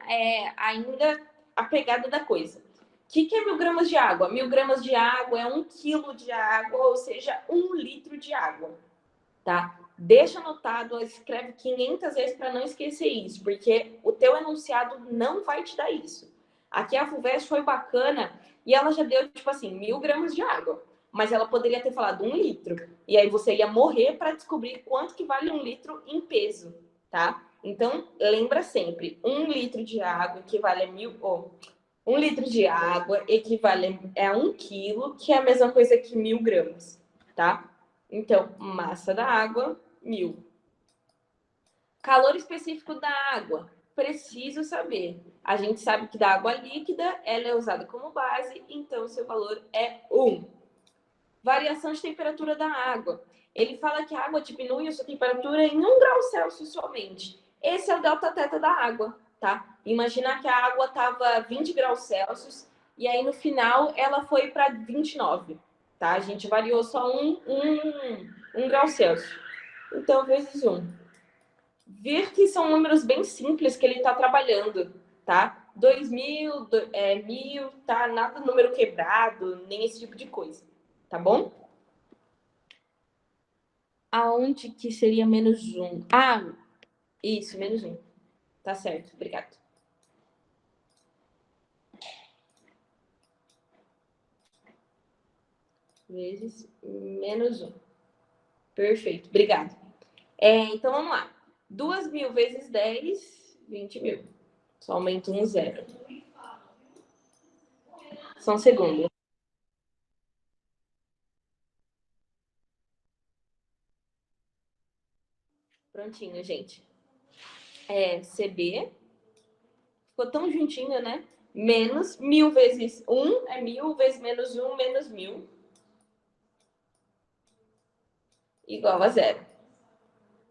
S1: ainda a pegada da coisa. O que é 1.000 gramas de água? 1.000 gramas de água é 1 quilo de água, ou seja, 1 litro de água, tá? Deixa anotado, escreve 500 vezes para não esquecer isso, porque o teu enunciado não vai te dar isso. Aqui a FUVEST foi bacana e ela já deu, tipo assim, 1.000 gramas de água. Mas ela poderia ter falado 1 litro. E aí você ia morrer para descobrir quanto que vale 1 litro em peso, tá? Então, lembra sempre, 1 litro de água equivale a 1 litro de água equivale a 1 quilo, que é a mesma coisa que 1.000 gramas, tá? Então, massa da água, 1.000. Calor específico da água, preciso saber. A gente sabe que da água líquida, ela é usada como base, então o seu valor é 1. Variação de temperatura da água. Ele fala que a água diminui a sua temperatura em 1 grau Celsius somente. Esse é o delta teta da água, tá? Imaginar que a água estava 20 graus Celsius e aí no final ela foi para 29, tá? A gente variou só um grau Celsius. Então, vezes 1. Ver que são números bem simples que ele está trabalhando, tá? 2.000, 1.000, tá? Nada número quebrado, nem esse tipo de coisa, tá bom? Aonde que seria menos 1? Ah, isso, menos 1. Tá certo, obrigado. Vezes menos 1. Perfeito, obrigado. Então, vamos lá. 2.000 vezes 10, 20.000. Só aumenta um zero. Só um segundo. Prontinho, gente. CB. Ficou tão juntinho, né? Menos 1.000 vezes 1 é 1.000 vezes menos 1 menos 1.000. Igual a zero.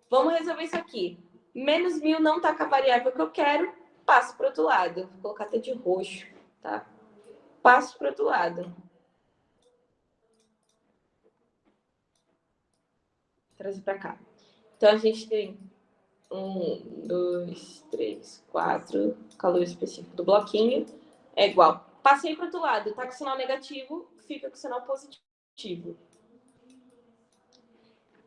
S1: Vamos resolver isso aqui. Menos 1.000 não tá com a variável que eu quero. Passo para o outro lado. Vou colocar até de roxo, tá? Passo para o outro lado. Trazer para cá. Então, a gente tem 1, 2, 3, 4. Calor específico do bloquinho é igual. Passei para o outro lado. Tá com sinal negativo, fica com sinal positivo.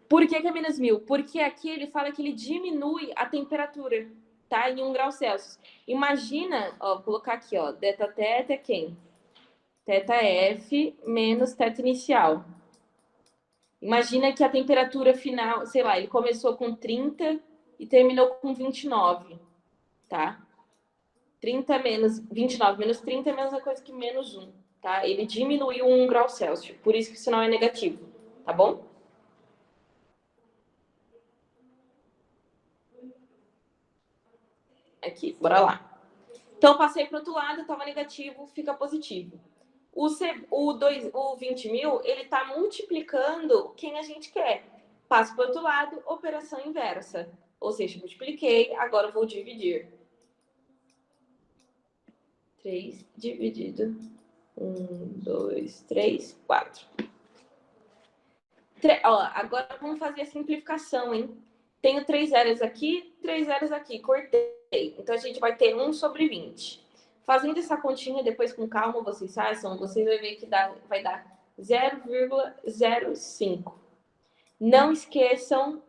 S1: Por que é menos 1.000? Porque aqui ele fala que ele diminui a temperatura, tá? Em 1 grau Celsius. Imagina, ó, vou colocar aqui, ó, delta teta é quem? Teta F menos teta inicial. Imagina que a temperatura final, sei lá, ele começou com 30 e terminou com 29, tá? 30 menos 29 menos 30 é a mesma coisa que menos 1, tá? Ele diminuiu 1 grau Celsius, por isso que o sinal é negativo, tá bom? Aqui, bora lá. Então, passei para o outro lado, estava negativo, fica positivo. O 20.000, ele está multiplicando quem a gente quer. Passo para o outro lado, operação inversa. Ou seja, multipliquei, agora eu vou dividir. 3 dividido 1, 2, 3, 4. Agora vamos fazer a simplificação, hein? Tenho 3 zeros aqui, 3 zeros aqui. Cortei. Então, a gente vai ter 1 sobre 20. Fazendo essa continha, depois com calma, vocês façam, vocês vão ver que vai dar 0,05. Não esqueçam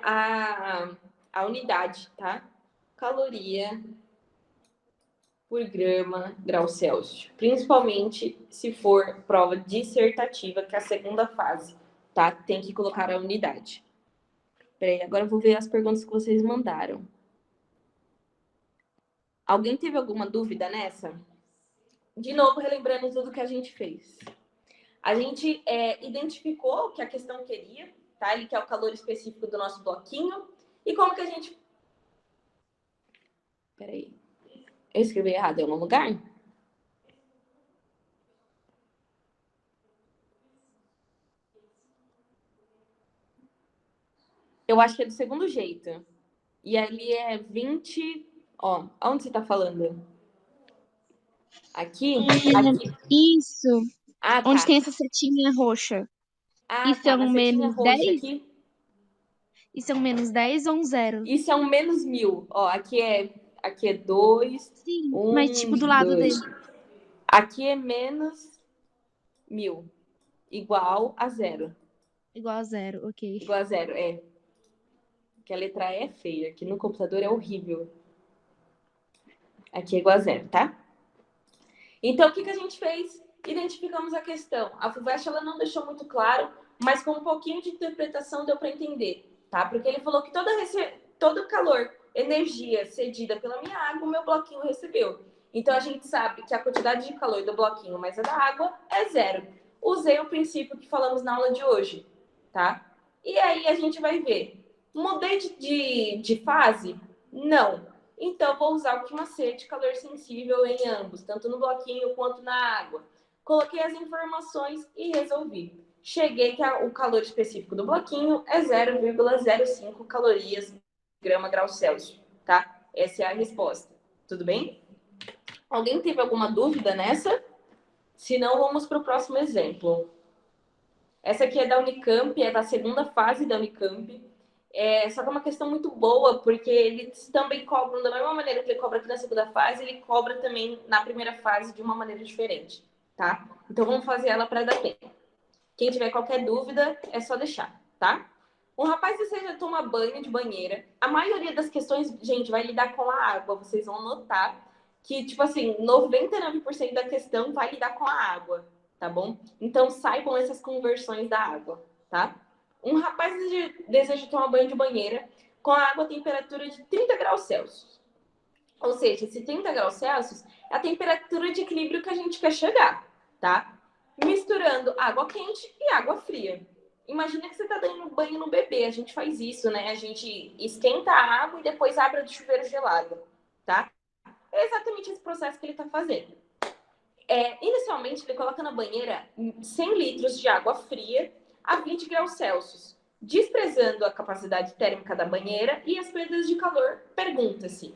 S1: a unidade, tá? Caloria por grama grau Celsius. Principalmente se for prova dissertativa, que é a segunda fase, tá? Tem que colocar a unidade. Peraí, agora eu vou ver as perguntas que vocês mandaram. Alguém teve alguma dúvida nessa? De novo, relembrando tudo que a gente fez. A gente identificou o que a questão queria, tá? Ele quer o calor específico do nosso bloquinho. E como que a gente... Peraí. Eu escrevi errado em algum lugar? Eu acho que é do segundo jeito. E ali é 20... Ó, onde você tá falando? Aqui? Aqui.
S2: Isso.
S1: Ah,
S2: Onde
S1: tá.
S2: tem essa setinha roxa.
S1: Ah,
S2: E
S1: tá. Na
S2: são
S1: setinha
S2: menos
S1: roxa
S2: 10?
S1: aqui.
S2: E são menos 10 ou um zero?
S1: Isso é um menos 1000. Ó, aqui é 2,
S2: Sim, mas
S1: 1,
S2: tipo do lado
S1: 2.
S2: dele.
S1: Aqui é menos 1000. Igual a zero.
S2: Igual a zero, ok.
S1: Igual a zero, é. Que a letra E é feia. Aqui no computador é horrível. Aqui é igual a zero, tá? Então, o que a gente fez? Identificamos a questão. A FUVEST, ela não deixou muito claro, mas com um pouquinho de interpretação deu para entender, tá? Porque ele falou que todo calor, energia cedida pela minha água, o meu bloquinho recebeu. Então, a gente sabe que a quantidade de calor do bloquinho mais a da água é zero. Usei o princípio que falamos na aula de hoje, tá? E aí, a gente vai ver. Mudei de fase? Não. Então, vou usar o que macete, calor sensível em ambos, tanto no bloquinho quanto na água. Coloquei as informações e resolvi. Cheguei que o calor específico do bloquinho é 0,05 calorias grama grau Celsius, tá? Essa é a resposta. Tudo bem? Alguém teve alguma dúvida nessa? Se não, vamos para o próximo exemplo. Essa aqui é da Unicamp, é da segunda fase da Unicamp. Só que é uma questão muito boa, porque eles também cobram, da mesma maneira que ele cobra aqui na segunda fase, ele cobra também na primeira fase de uma maneira diferente, tá? Então vamos fazer ela para dar tempo. Quem tiver qualquer dúvida, é só deixar, tá? Um rapaz deseja tomar banho de banheira. A maioria das questões, gente, vai lidar com a água. Vocês vão notar que, tipo assim, 99% da questão vai lidar com a água, tá bom? Então saibam essas conversões da água, tá? Um rapaz deseja tomar banho de banheira com a água a temperatura de 30 graus Celsius. Ou seja, esse 30 graus Celsius é a temperatura de equilíbrio que a gente quer chegar, tá? Misturando água quente e água fria. Imagina que você está dando banho no bebê. A gente faz isso, né? A gente esquenta a água e depois abre do chuveiro gelado, tá? É exatamente esse processo que ele está fazendo. Inicialmente, ele coloca na banheira 100 litros de água fria a 20 graus Celsius, desprezando a capacidade térmica da banheira e as perdas de calor. Pergunta-se: o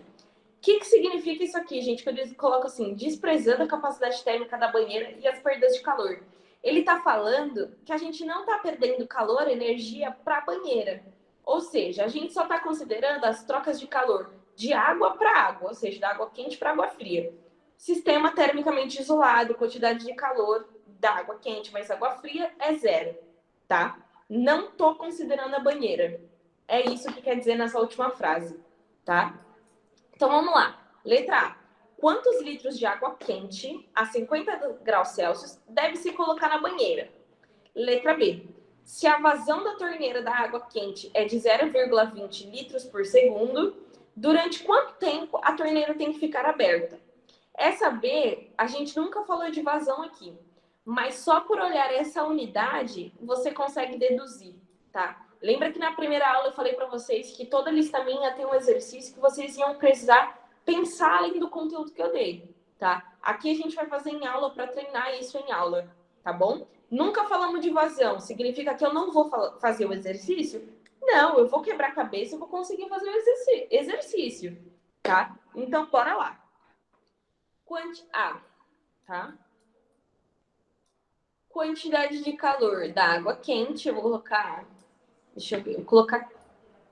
S1: que significa isso aqui, gente? Quando ele coloca assim, desprezando a capacidade térmica da banheira e as perdas de calor. Ele está falando que a gente não está perdendo calor, energia para a banheira. Ou seja, a gente só está considerando as trocas de calor de água para água, ou seja, da água quente para água fria. Sistema termicamente isolado, quantidade de calor da água quente mais água fria é zero, tá? Não estou considerando a banheira. É isso que quer dizer nessa última frase, tá? Então vamos lá. Letra A. Quantos litros de água quente a 50 graus Celsius deve se colocar na banheira? Letra B. Se a vazão da torneira da água quente é de 0,20 litros por segundo, durante quanto tempo a torneira tem que ficar aberta? Essa B, a gente nunca falou de vazão aqui, mas só por olhar essa unidade você consegue deduzir, tá? Lembra que na primeira aula eu falei para vocês que toda lista minha tem um exercício que vocês iam precisar pensar além do conteúdo que eu dei, tá? Aqui a gente vai fazer em aula para treinar isso em aula, tá bom? Nunca falamos de vazão, significa que eu não vou fazer o exercício? Não, eu vou quebrar a cabeça e vou conseguir fazer o exercício, tá? Então, bora lá. A, tá? Quantidade de calor da água quente, eu vou colocar, deixa eu ver, vou colocar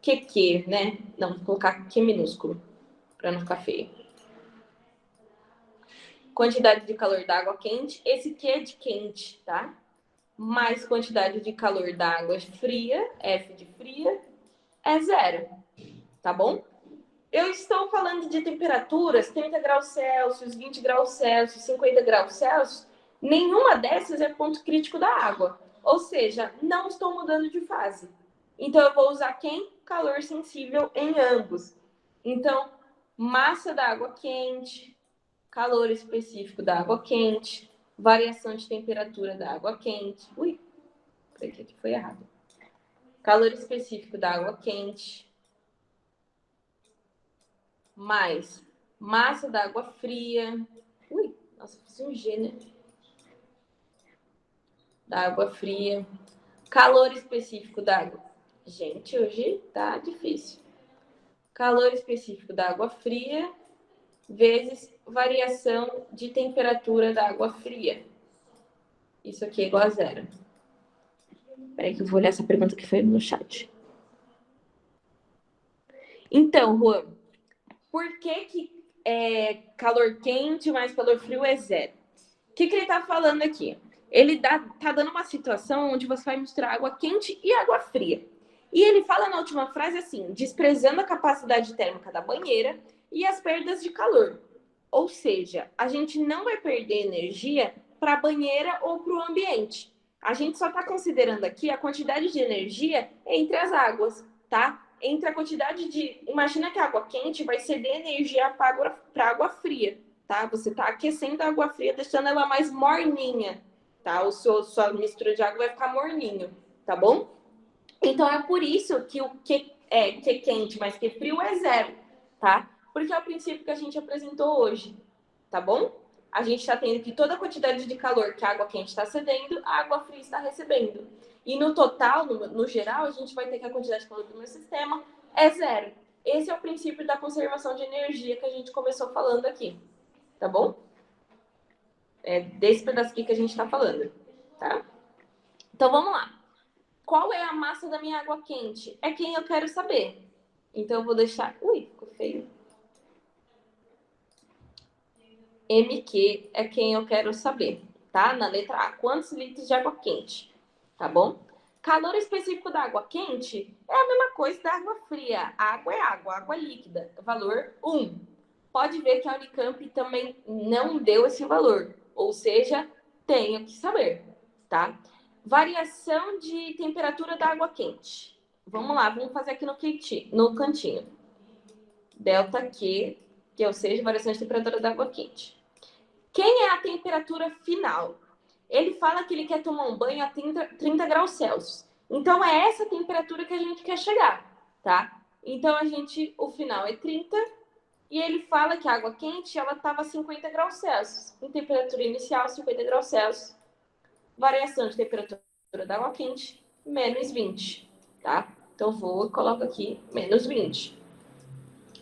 S1: QQ, né? Não, vou colocar Q minúsculo, para não ficar feio. Quantidade de calor da água quente, esse Q é de quente, tá? Mais quantidade de calor da água fria, F de fria, é zero, tá bom? Eu estou falando de temperaturas, 30 graus Celsius, 20 graus Celsius, 50 graus Celsius, nenhuma dessas é ponto crítico da água. Ou seja, não estou mudando de fase. Então, eu vou usar quem? Calor sensível em ambos. Então, massa da água quente, calor específico da água quente, variação de temperatura da água quente. Ui, aqui foi errado. Calor específico da água quente, mais massa da água fria. Ui, nossa, fiz um G, né? Da água fria. Calor específico da água. Gente, hoje tá difícil. Calor específico da água fria vezes variação de temperatura da água fria. Isso aqui é igual a zero. Peraí que eu vou olhar essa pergunta que foi no chat. Então, Juan, por que calor quente mais calor frio é zero? O que ele está falando aqui? Ele tá dando uma situação onde você vai misturar água quente e água fria. E ele fala na última frase assim, desprezando a capacidade térmica da banheira e as perdas de calor. Ou seja, a gente não vai perder energia para a banheira ou para o ambiente. A gente só está considerando aqui a quantidade de energia entre as águas, tá? Entre a quantidade de... Imagina que a água quente vai ceder energia para água fria, tá? Você está aquecendo a água fria, deixando ela mais morninha, tá? Sua mistura de água vai ficar morninho, tá bom? Então é por isso que o que é quente mais que frio é zero, tá? Porque é o princípio que a gente apresentou hoje, tá bom? A gente está tendo que toda a quantidade de calor que a água quente está cedendo, a água fria está recebendo. E no total, no geral, a gente vai ter que a quantidade de calor do meu sistema é zero. Esse é o princípio da conservação de energia que a gente começou falando aqui, tá bom? É desse pedaço aqui que a gente está falando, tá? Então vamos lá. Qual é a massa da minha água quente? É quem eu quero saber. Então eu vou deixar... Ui, ficou feio. MQ é quem eu quero saber, tá? Na letra A. Quantos litros de água quente? Tá bom? Calor específico da água quente é a mesma coisa da água fria. Água é água, água líquida. Valor 1. Pode ver que a Unicamp também não deu esse valor. Ou seja, tenho que saber, tá? Variação de temperatura da água quente. Vamos lá, vamos fazer aqui no cantinho. Delta Q, que ou seja, variação de temperatura da água quente. Quem é a temperatura final? Ele fala que ele quer tomar um banho a 30 graus Celsius. Então, é essa temperatura que a gente quer chegar, tá? Então, o final é 30 e ele fala que a água quente, ela estava a 50 graus Celsius. Em temperatura inicial, 50 graus Celsius. Variação de temperatura da água quente, menos 20, tá? Então, vou e coloco aqui menos 20.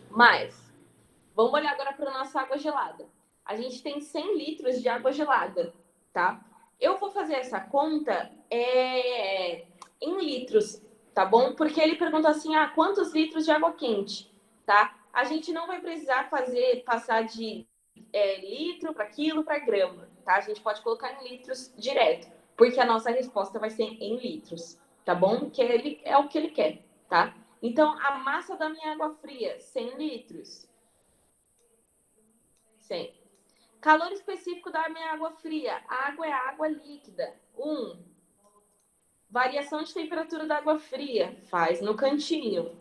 S1: Mas, vamos olhar agora para a nossa água gelada. A gente tem 100 litros de água gelada, tá? Eu vou fazer essa conta em litros, tá bom? Porque ele pergunta assim, quantos litros de água quente, tá? A gente não vai precisar passar de litro para quilo para grama, tá? A gente pode colocar em litros direto, porque a nossa resposta vai ser em litros, tá bom? Que ele é o que ele quer, tá? Então, a massa da minha água fria, 100 litros. 100. Calor específico da minha água fria. A água é água líquida. 1. Variação de temperatura da água fria. Faz no cantinho.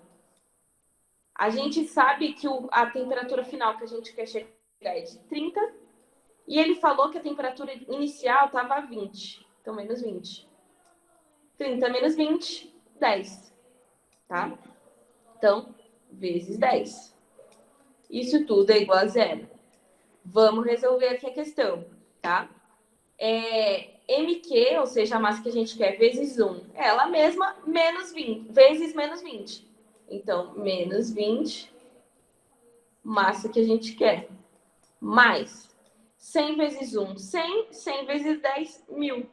S1: A gente sabe que a temperatura final que a gente quer chegar é de 30. E ele falou que a temperatura inicial estava a 20. Então, menos 20. 30 menos 20, 10. Tá? Então, vezes 10. Isso tudo é igual a zero. Vamos resolver aqui a questão, tá? MQ, ou seja, a massa que a gente quer, vezes 1. Ela mesma, menos 20, vezes menos 20. Então, menos 20, massa que a gente quer. Mais 100 vezes 1, 100. 100 vezes 10, 1000.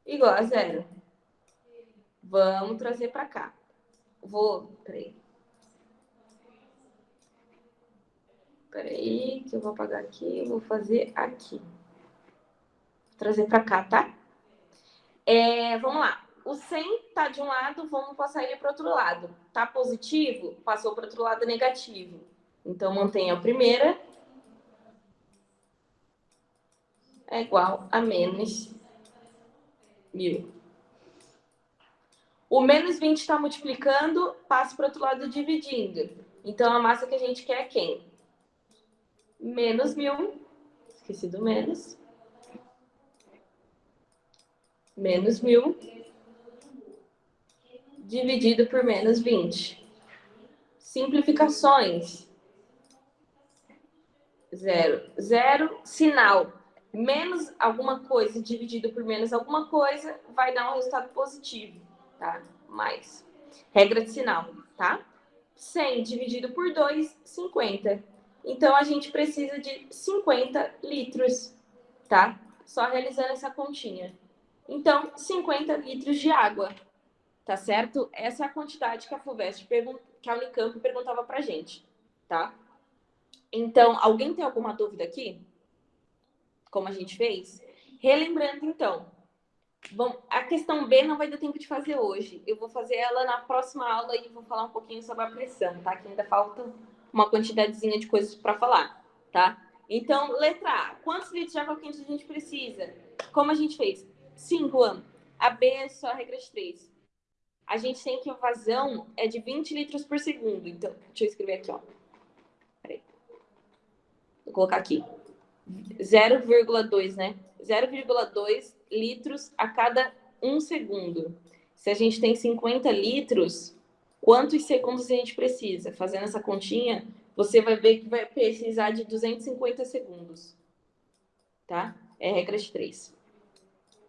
S1: Igual a zero. Vamos trazer para cá. Peraí, que eu vou apagar aqui. Eu vou fazer aqui. Vou trazer para cá, tá? Vamos lá. O 100 tá de um lado, vamos passar ele para o outro lado. Tá positivo? Passou para o outro lado negativo. Então, mantenha a primeira. É igual a menos 1000. O menos 20 está multiplicando, passa para o outro lado dividindo. Então, a massa que a gente quer é quem? Menos 1000. Esqueci do menos. Menos 1000. Dividido por menos 20. Simplificações. 0. 0, sinal. Menos alguma coisa dividido por menos alguma coisa vai dar um resultado positivo, tá? Mais. Regra de sinal, tá? 100 dividido por 2, 50. Então, a gente precisa de 50 litros, tá? Só realizando essa continha. Então, 50 litros de água, tá certo? Essa é a quantidade que a FUVEST, que a Unicamp perguntava pra gente, tá? Então, alguém tem alguma dúvida aqui? Como a gente fez? Relembrando, então, bom, a questão B não vai dar tempo de fazer hoje. Eu vou fazer ela na próxima aula e vou falar um pouquinho sobre a pressão, tá? Que ainda falta uma quantidadezinha de coisas para falar, tá? Então, letra A. Quantos litros de água quente a gente precisa? Como a gente fez? 5 anos. A B é só a regra de 3. A gente tem que a vazão é de 20 litros por segundo. Então, deixa eu escrever aqui, ó. Peraí. Vou colocar aqui. 0,2, né? 0,2 litros a cada 1 segundo. Se a gente tem 50 litros, quantos segundos a gente precisa? Fazendo essa continha, você vai ver que vai precisar de 250 segundos. Tá? É regra de 3.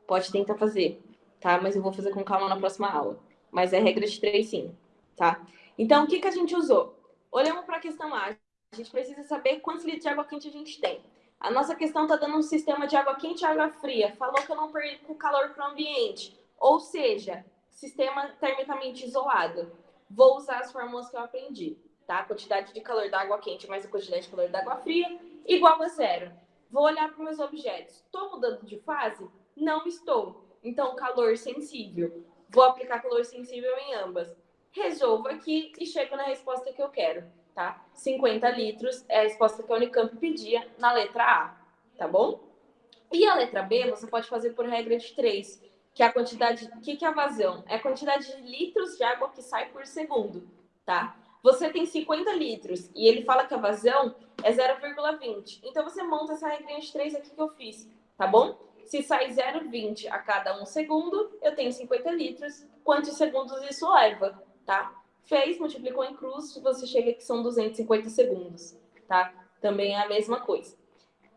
S1: Pode tentar fazer, tá? Mas eu vou fazer com calma na próxima aula. Mas é regra de 3, sim. Tá? Então, o que a gente usou? Olhamos para a questão A. A gente precisa saber quantos litros de água quente a gente tem. A nossa questão está dando um sistema de água quente e água fria. Falou que eu não perco calor para o ambiente. Ou seja, sistema termicamente isolado. Vou usar as fórmulas que eu aprendi. Tá? A quantidade de calor da água quente mais a quantidade de calor da água fria igual a 0. Vou olhar para os meus objetos. Estou mudando de fase? Não estou. Então, calor sensível. Vou aplicar calor sensível em ambas. Resolvo aqui e chego na resposta que eu quero. Tá? 50 litros é a resposta que a Unicamp pedia na letra A, tá bom? E a letra B você pode fazer por regra de 3, que é a quantidade... O que é a vazão? É a quantidade de litros de água que sai por segundo, tá? Você tem 50 litros e ele fala que a vazão é 0,20. Então, você monta essa regrinha de 3 aqui que eu fiz, tá bom? Se sai 0,20 a cada 1 segundo, eu tenho 50 litros. Quantos segundos isso leva, tá? Fez, multiplicou em cruz, você chega que são 250 segundos, tá? Também é a mesma coisa.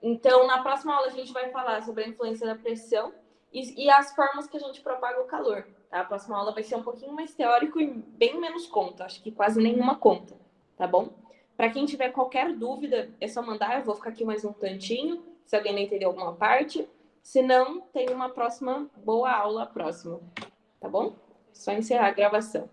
S1: Então, na próxima aula, a gente vai falar sobre a influência da pressão e as formas que a gente propaga o calor, tá? A próxima aula vai ser um pouquinho mais teórico e bem menos conta, acho que quase nenhuma conta, tá bom? Para quem tiver qualquer dúvida, é só mandar, eu vou ficar aqui mais um tantinho, se alguém não entender alguma parte. Se não, tem uma próxima boa aula próxima, tá bom? Só encerrar a gravação.